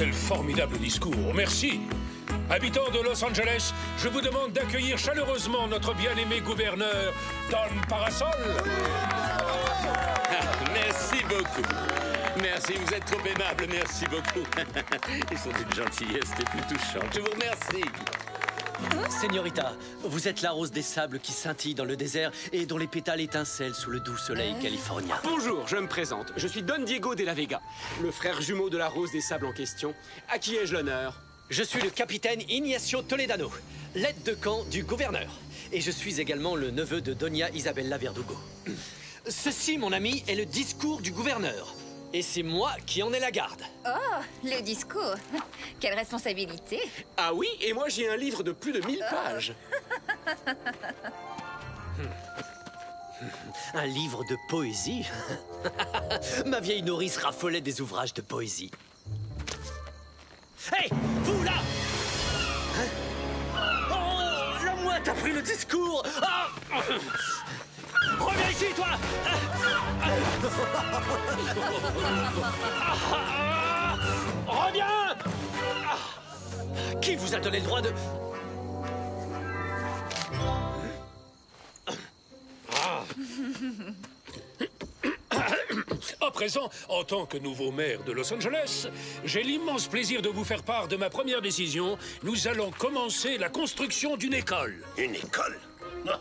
Quel formidable discours, merci. Habitants de Los Angeles, je vous demande d'accueillir chaleureusement notre bien-aimé gouverneur, Don Parasol. Merci beaucoup. Merci, vous êtes trop aimable, merci beaucoup. Ils sont d'une gentillesse les plus touchantes. Je vous remercie. Señorita, vous êtes la rose des sables qui scintille dans le désert et dont les pétales étincellent sous le doux soleil californien. Bonjour, je me présente. Je suis Don Diego de la Vega, le frère jumeau de la rose des sables en question. À qui ai-je l'honneur? Je suis le capitaine Ignacio Toledano, l'aide de camp du gouverneur. Et je suis également le neveu de Doña Isabella Verdugo. Ceci, mon ami, est le discours du gouverneur. Et c'est moi qui en ai la garde. Oh, le discours. Quelle responsabilité. Ah oui, et moi j'ai un livre de plus de 1000 pages. Un livre de poésie? Ma vieille nourrice raffolait des ouvrages de poésie. Hé, vous là! Oh, la mouette a pris le discours! Ah! Reviens ici, toi! Reviens! Qui vous a donné le droit de... À présent, en tant que nouveau maire de Los Angeles, j'ai l'immense plaisir de vous faire part de ma première décision. Nous allons commencer la construction d'une école. Une école? Ah,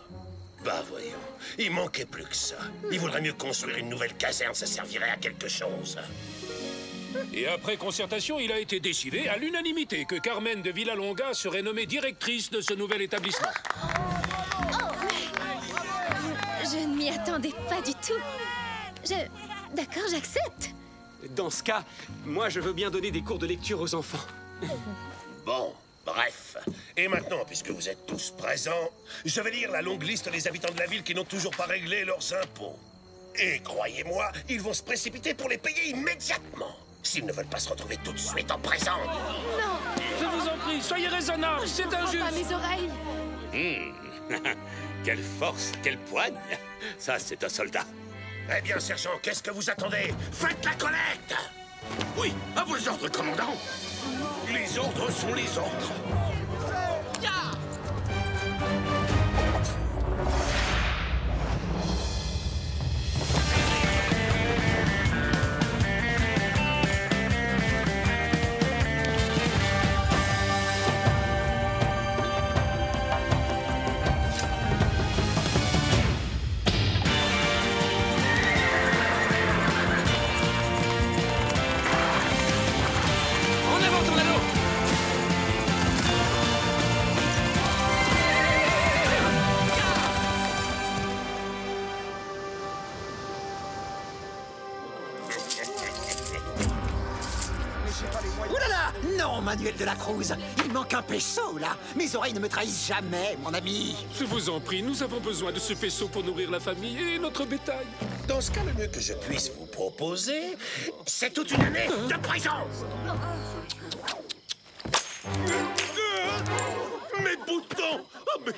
bah voyons, il manquait plus que ça. Il vaudrait mieux construire une nouvelle caserne, ça servirait à quelque chose. Et après concertation, il a été décidé à l'unanimité que Carmen de Villalonga serait nommée directrice de ce nouvel établissement. Je ne m'y attendais pas du tout. D'accord, j'accepte. Dans ce cas, moi je veux bien donner des cours de lecture aux enfants. Bon, bref. Et maintenant, puisque vous êtes tous présents, je vais lire la longue liste des habitants de la ville qui n'ont toujours pas réglé leurs impôts. Et croyez-moi, ils vont se précipiter pour les payer immédiatement. S'ils ne veulent pas se retrouver tout de suite en prison. Non, Je vous en prie, soyez raisonnables, c'est je crois injuste. pas mes oreilles. Quelle force, quelle poigne. Ça, c'est un soldat. Eh bien, sergent, qu'est-ce que vous attendez? Faites la collecte! Oui, à vos ordres, commandant. Les ordres sont les ordres. En avant, Tornado! Ouh là là! Non, Manuel de la Cruz! Il manque un peso, là! Mes oreilles ne me trahissent jamais, mon ami! Je vous en prie, nous avons besoin de ce peso pour nourrir la famille et notre bétail. Dans ce cas, le mieux que je puisse vous proposer, c'est toute une année de prison! Mes boutons. Oh, mais...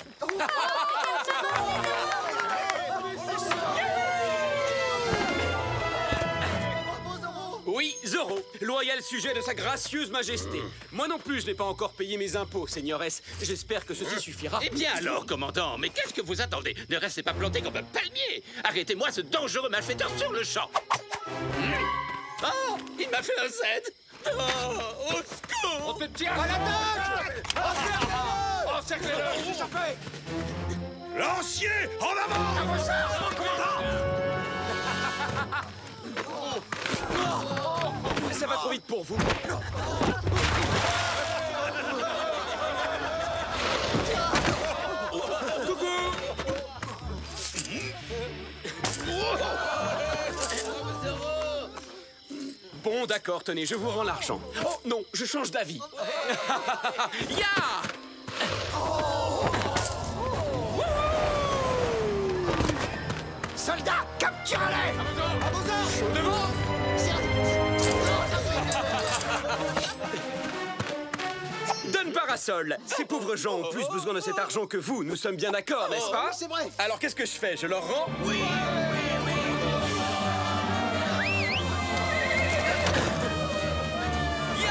Oui, Zorro, loyal sujet de sa gracieuse majesté. Moi non plus, je n'ai pas encore payé mes impôts, seigneuresse. J'espère que ceci suffira. Eh bien alors, commandant, mais qu'est-ce que vous attendez? Ne restez pas planté comme un palmier. Arrêtez-moi ce dangereux malfaiteur sur le champ. Oh, il m'a fait un Z. Oh, au secours. On te tient. Encerclez-le. Lancier, en avant. Ça va trop vite pour vous. Bon, d'accord, tenez, je vous rends l'argent. Oh non, je change d'avis. Ya! Soldats, capturez-les! Devant! Donne parasol. Ces pauvres gens ont plus besoin de cet argent que vous. Nous sommes bien d'accord, n'est-ce pas? C'est vrai. Alors qu'est-ce que je fais? Je leur rends? Oui. Ya!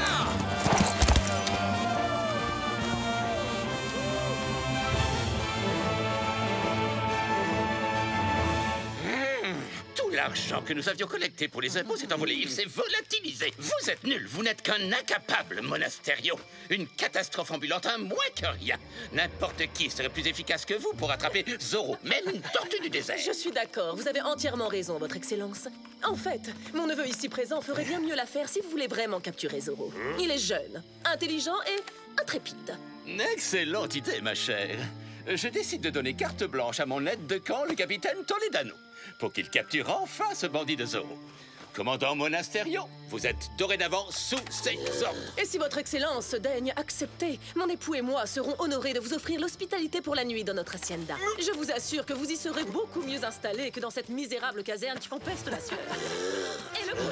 l'argent que nous avions collecté pour les impôts s'est envolé. Il s'est volatilisé. Vous êtes nuls. Vous n'êtes qu'un incapable, Monasterio. Une catastrophe ambulante, un moins que rien. N'importe qui serait plus efficace que vous pour attraper Zorro, même une tortue du désert. Je suis d'accord. Vous avez entièrement raison, Votre Excellence. En fait, mon neveu ici présent ferait bien mieux l'affaire si vous voulez vraiment capturer Zorro. Il est jeune, intelligent et intrépide. Excellente idée, ma chère. Je décide de donner carte blanche à mon aide de camp, le capitaine Toledano, pour qu'il capture enfin ce bandit de Zorro. Commandant Monasterio, vous êtes dorénavant sous ses ordres. Et si Votre Excellence daigne accepter, mon époux et moi serons honorés de vous offrir l'hospitalité pour la nuit dans notre hacienda. Je vous assure que vous y serez beaucoup mieux installés que dans cette misérable caserne qui empeste la sueur. Et le bouton...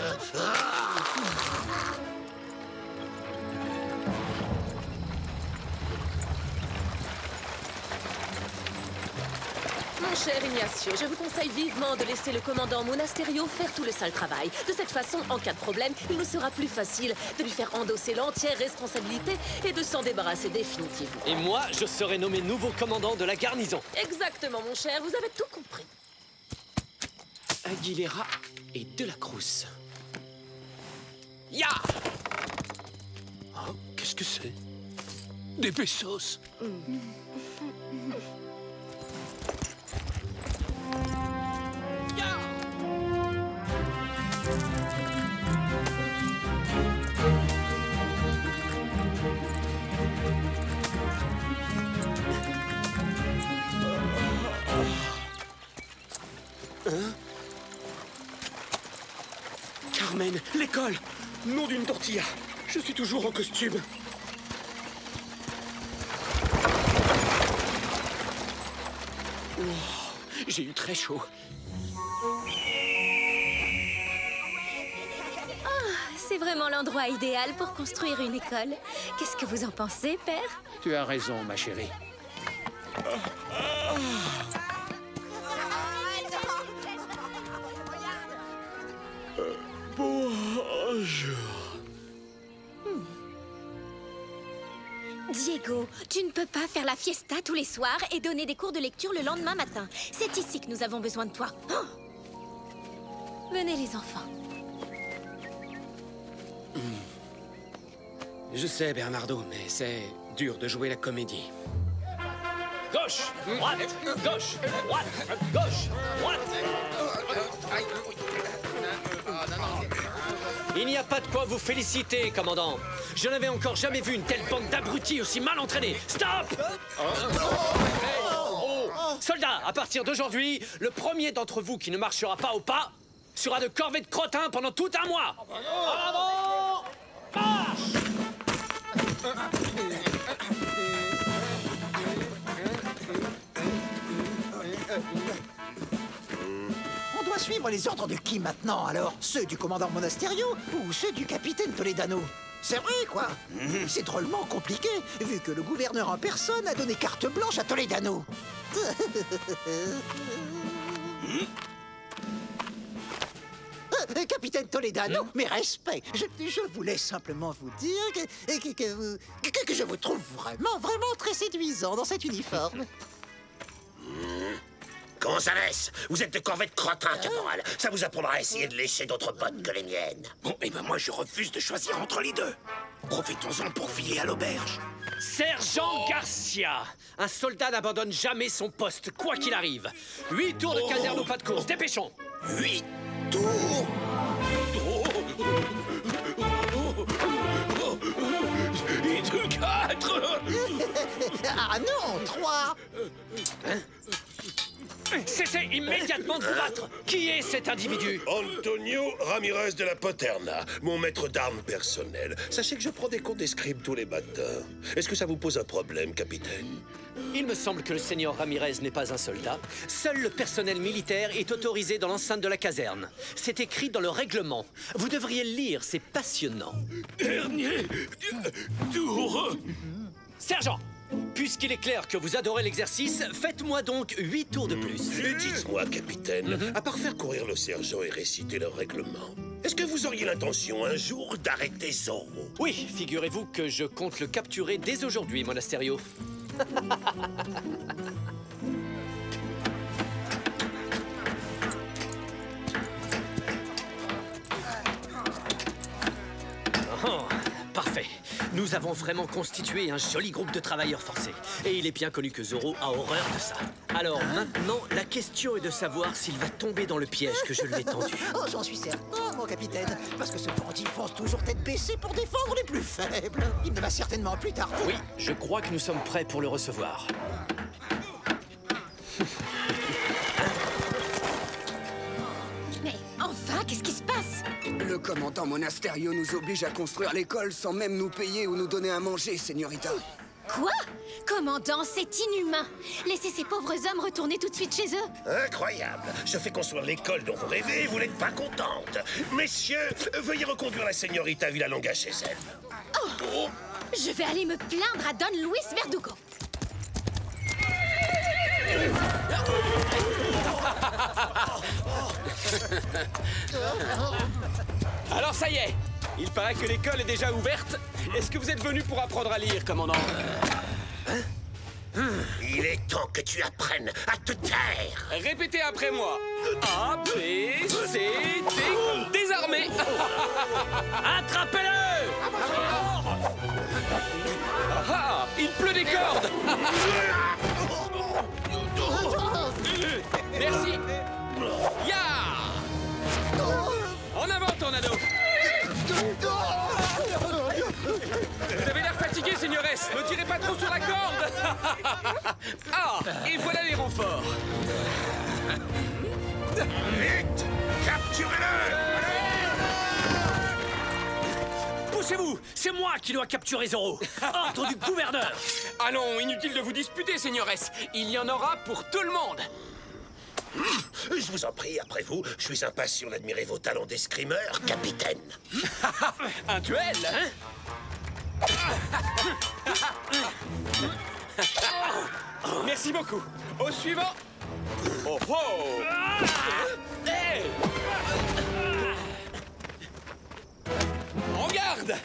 Mon cher Ignacio, je vous conseille vivement de laisser le commandant Monasterio faire tout le sale travail. De cette façon, en cas de problème, il nous sera plus facile de lui faire endosser l'entière responsabilité et de s'en débarrasser définitivement. Et moi, je serai nommé nouveau commandant de la garnison. Exactement, mon cher, vous avez tout compris. Aguilera et De la Cruz. Ya! Oh, qu'est-ce que c'est? Des pesos. Carmen, l'école! Nom d'une tortilla! Je suis toujours en costume. Oh, j'ai eu très chaud. C'est vraiment l'endroit idéal pour construire une école. Qu'est-ce que vous en pensez, père? Tu as raison, ma chérie. Bonjour. Diego, tu ne peux pas faire la fiesta tous les soirs et donner des cours de lecture le lendemain matin. C'est ici que nous avons besoin de toi. Oh! Venez, les enfants. Je sais, Bernardo, mais c'est dur de jouer la comédie. Gauche, droite, gauche, droite, gauche, droite. Il n'y a pas de quoi vous féliciter, commandant. Je n'avais encore jamais vu une telle bande d'abrutis aussi mal entraînés. Stop! Soldats, à partir d'aujourd'hui, le premier d'entre vous qui ne marchera pas au pas sera de corvée de crottin pendant tout un mois. En avant! Marche! On doit suivre les ordres de qui maintenant, alors? Ceux du commandant Monasterio ou ceux du capitaine Toledano? C'est vrai, quoi. C'est drôlement compliqué, vu que le gouverneur en personne a donné carte blanche à Toledano. Capitaine Toledano, mes respects. Je voulais simplement vous dire que je vous trouve vraiment très séduisant dans cet uniforme. Gonzalez, vous êtes de corvette crottin, caporal. Ça vous apprendra à essayer de lécher d'autres bottes que les miennes. Bon, et ben moi je refuse de choisir entre les deux. Profitons-en pour filer à l'auberge. Sergent Garcia, un soldat n'abandonne jamais son poste, quoi qu'il arrive. 8 tours de caserne au pas de course, dépêchons. 8 tours. Et de 4. Ah non, 3. Cessez immédiatement de vous battre. Qui est cet individu? Antonio Ramirez de la Paterna, mon maître d'armes personnel. Sachez que je prends des cours d'escrime tous les matins. Est-ce que ça vous pose un problème, capitaine? Il me semble que le seigneur Ramirez n'est pas un soldat. Seul le personnel militaire est autorisé dans l'enceinte de la caserne. C'est écrit dans le règlement. Vous devriez le lire, c'est passionnant. Dernier tour. Sergent, puisqu'il est clair que vous adorez l'exercice, faites-moi donc 8 tours de plus. Dites-moi, capitaine, à part faire courir le sergent et réciter le règlement, est-ce que vous auriez l'intention un jour d'arrêter Zorro? Oui, figurez-vous que je compte le capturer dès aujourd'hui, Monasterio. Oh, parfait. Nous avons vraiment constitué un joli groupe de travailleurs forcés. Et il est bien connu que Zoro a horreur de ça. Alors maintenant, la question est de savoir s'il va tomber dans le piège que je lui ai tendu. Oh, j'en suis certain, mon capitaine. Parce que ce bandit fonce toujours tête baissée pour défendre les plus faibles. Il ne va certainement plus tarder. Oui, je crois que nous sommes prêts pour le recevoir. Mais enfin, qu'est-ce qui se passe? Le commandant Monasterio nous oblige à construire l'école sans même nous payer ou nous donner à manger, señorita. Quoi? Commandant, c'est inhumain. Laissez ces pauvres hommes retourner tout de suite chez eux. Incroyable. Je fais construire l'école dont vous rêvez et vous n'êtes pas contente. Messieurs, veuillez reconduire la señorita Villalonga chez elle. Oh. Je vais aller me plaindre à Don Luis Verdugo. Alors ça y est, il paraît que l'école est déjà ouverte. Est-ce que vous êtes venu pour apprendre à lire, commandant? Il est temps que tu apprennes à te taire. Répétez après moi. A, B, C, D, désarmé. Attrapez-le! Ah, il pleut des cordes. Merci. Ya! En avant, Tornado. Vous avez l'air fatigué, señores. Ne tirez pas trop sur la corde. Ah, et voilà les renforts. Vite! Capturez-le! Poussez-vous! C'est moi qui dois capturer Zoro! Ordre du gouverneur! Allons, inutile de vous disputer, señores. Il y en aura pour tout le monde. Je vous en prie, après vous, je suis impatient d'admirer vos talents d'escrimeur, capitaine. Un duel, hein? Merci beaucoup. Au suivant. Oh oh! Hey! En garde!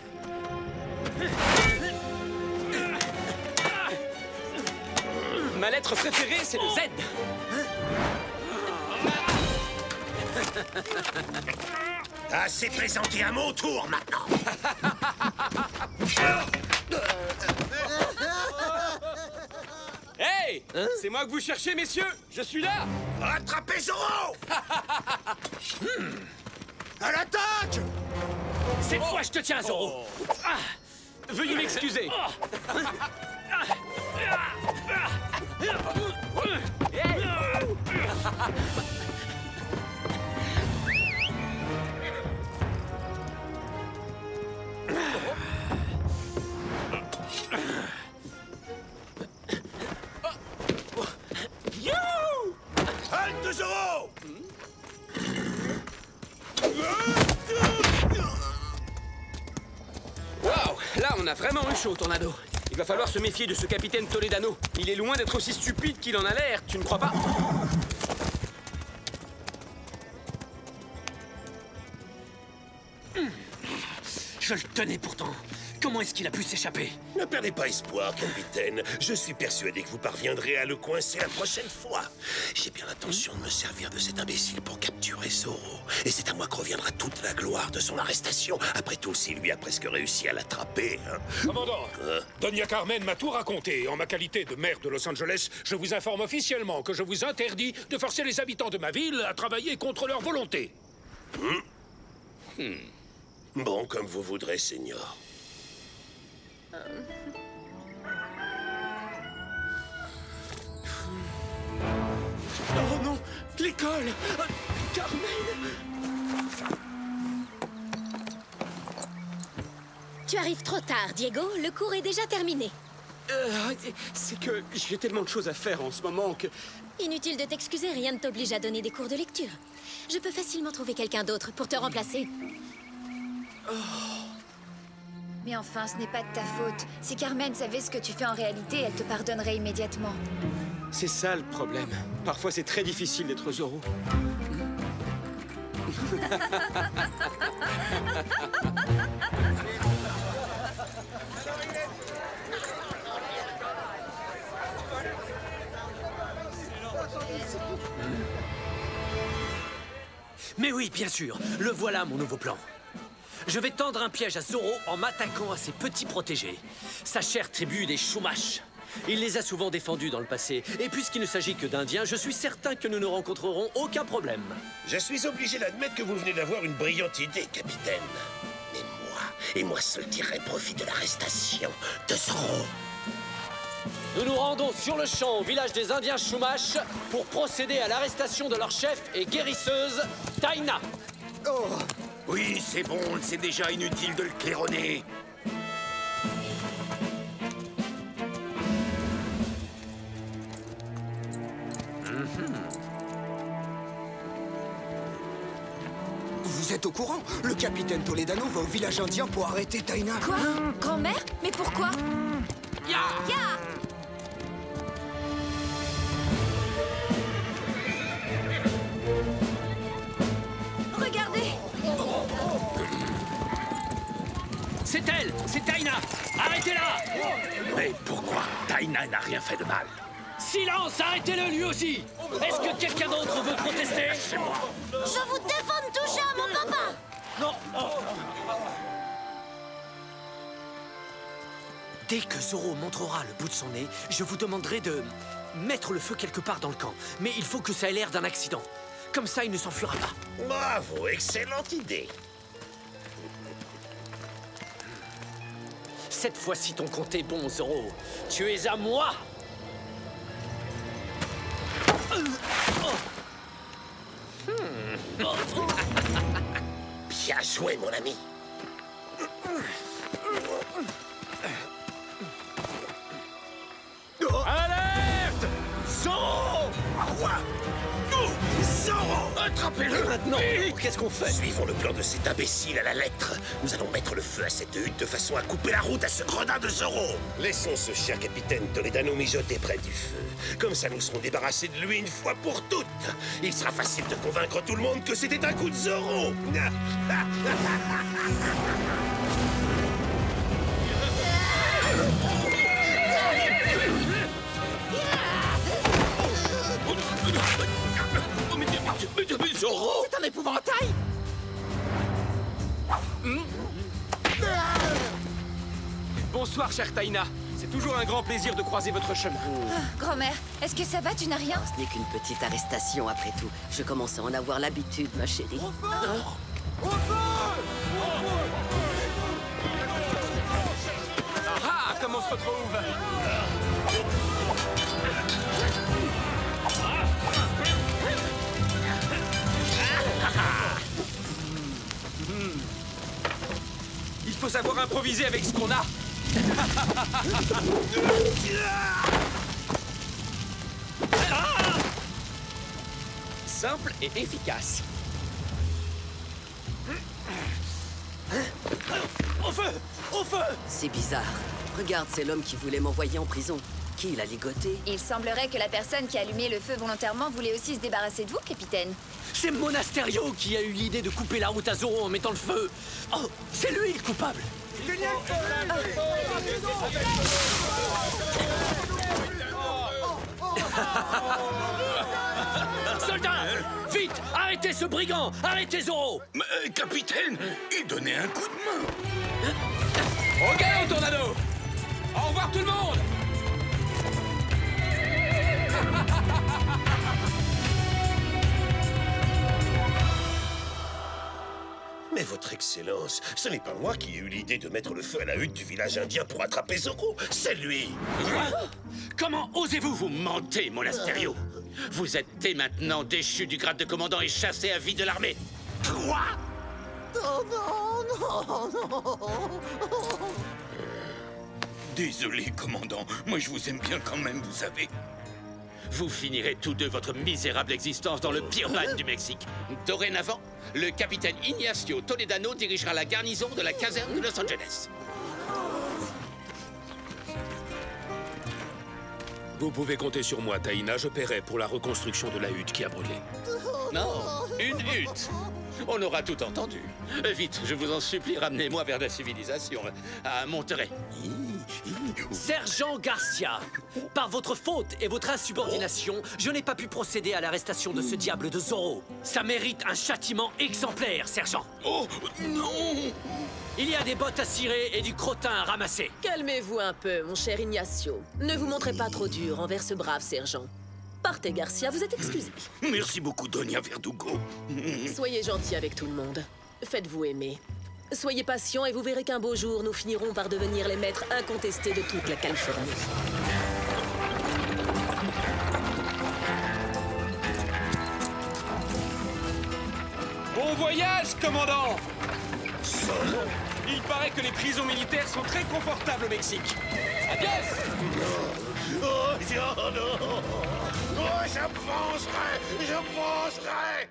Ma lettre préférée, c'est le Z. Assez plaisanté à mon tour maintenant. Hey! C'est moi que vous cherchez, messieurs? Je suis là! Attrapez Zoro! À l'attaque! Cette fois, je te tiens, Zoro! Veuillez m'excuser. Halte Zoro! Waouh! Là, on a vraiment eu chaud, Tornado. Il va falloir se méfier de ce capitaine Toledano. Il est loin d'être aussi stupide qu'il en a l'air, tu ne crois pas? Je le tenais pourtant. Comment est-ce qu'il a pu s'échapper? Ne perdez pas espoir, capitaine. Je suis persuadé que vous parviendrez à le coincer la prochaine fois. J'ai bien l'intention de me servir de cet imbécile pour capturer Zoro. Et c'est à moi que reviendra toute la gloire de son arrestation. Après tout, s'il lui a presque réussi à l'attraper, hein. Commandant, Doña Carmen m'a tout raconté. En ma qualité de maire de Los Angeles, je vous informe officiellement que je vous interdis de forcer les habitants de ma ville à travailler contre leur volonté. Bon, comme vous voudrez, Seigneur. Oh non! L'école! Carmen! Tu arrives trop tard, Diego. Le cours est déjà terminé. C'est que j'ai tellement de choses à faire en ce moment que... Inutile de t'excuser, rien ne t'oblige à donner des cours de lecture. Je peux facilement trouver quelqu'un d'autre pour te remplacer. Mais enfin, ce n'est pas de ta faute. Si Carmen savait ce que tu fais en réalité, elle te pardonnerait immédiatement. C'est ça le problème. Parfois, c'est très difficile d'être Zoro. Mais oui, bien sûr. Le voilà, mon nouveau plan. Je vais tendre un piège à Zoro en m'attaquant à ses petits protégés. Sa chère tribu des Chumash. Il les a souvent défendus dans le passé. Et puisqu'il ne s'agit que d'Indiens, je suis certain que nous ne rencontrerons aucun problème. Je suis obligé d'admettre que vous venez d'avoir une brillante idée, capitaine. Mais moi seul tirerai profit de l'arrestation de Zoro. Nous nous rendons sur le champ au village des Indiens Chumash pour procéder à l'arrestation de leur chef et guérisseuse, Taina. Oh. Oui, c'est bon, c'est déjà inutile de le claironner. Vous êtes au courant? Le capitaine Toledano va au village indien pour arrêter Taina. Quoi? Grand-mère? Mais pourquoi? Ya! Regardez! C'est elle! C'est Taina! Arrêtez-la! Mais pourquoi? Taina n'a rien fait de mal. Silence! Arrêtez-le lui aussi! Est-ce que quelqu'un d'autre veut protester? C'est moi. Je vous défends de toucher à mon papa! Non! Dès que Zoro montrera le bout de son nez, je vous demanderai de mettre le feu quelque part dans le camp. Mais il faut que ça ait l'air d'un accident. Comme ça, il ne s'enfuira pas. Bravo, excellente idée. Cette fois-ci, ton compte est bon, Zoro. Tu es à moi! Bien joué, mon ami. Alerte! Zoro! Quoi? Zoro! Attrapez-le maintenant! Qu'est-ce qu'on fait? Suivons le plan de cet imbécile à la lettre. Nous allons mettre le feu à cette hutte de façon à couper la route à ce gredin de Zoro. Laissons ce cher capitaine Toledano mijoter près du feu. Comme ça, nous serons débarrassés de lui une fois pour toutes. Il sera facile de convaincre tout le monde que c'était un coup de Zoro. Mais Zoro! C'est un épouvantail! Bonsoir, chère Taina. C'est toujours un grand plaisir de croiser votre chemin. Grand-mère, est-ce que ça va? Tu n'as rien? Ce n'est qu'une petite arrestation après tout. Je commence à en avoir l'habitude, ma chérie. Ah, comment on se retrouve? Il faut savoir improviser avec ce qu'on a. Simple et efficace. Au feu! Au feu! C'est bizarre. Regarde, c'est l'homme qui voulait m'envoyer en prison. Qui l'a ligoté? Il semblerait que la personne qui a allumé le feu volontairement voulait aussi se débarrasser de vous, capitaine. C'est Monasterio qui a eu l'idée de couper la route à Zoro en mettant le feu. Oh, c'est lui le coupable. Soldats, vite, arrêtez ce brigand, arrêtez Zoro. Mais, capitaine, il donnait un coup de main. Ok, au tornado. Au revoir tout le monde. Mais votre excellence, ce n'est pas moi qui ai eu l'idée de mettre le feu à la hutte du village indien pour attraper Zoro, c'est lui. Quoi? Comment osez-vous? Vous mentez, Monasterio. Vous êtes dès maintenant déchu du grade de commandant et chassé à vie de l'armée. Quoi? Oh non, non, non. Désolé, commandant. Moi, je vous aime bien quand même, vous savez. Vous finirez tous deux votre misérable existence dans le pire ban du Mexique. Dorénavant, le capitaine Ignacio Toledano dirigera la garnison de la caserne de Los Angeles. Vous pouvez compter sur moi, Taina. Je paierai pour la reconstruction de la hutte qui a brûlé. Non, une hutte. On aura tout entendu. Vite, je vous en supplie, ramenez-moi vers la civilisation. À Monterey. Sergent Garcia, par votre faute et votre insubordination, je n'ai pas pu procéder à l'arrestation de ce diable de Zorro. Ça mérite un châtiment exemplaire, sergent. Oh, non! Il y a des bottes à cirer et du crottin à ramasser. Calmez-vous un peu, mon cher Ignacio. Ne vous montrez pas trop dur envers ce brave sergent. Partez, Garcia, vous êtes excusé. Merci beaucoup, Doña Verdugo. Soyez gentil avec tout le monde. Faites-vous aimer. Soyez patient et vous verrez qu'un beau jour, nous finirons par devenir les maîtres incontestés de toute la Californie. Bon voyage, commandant! Il paraît que les prisons militaires sont très confortables au Mexique. Adios! Oh, non! Oh, je penserai!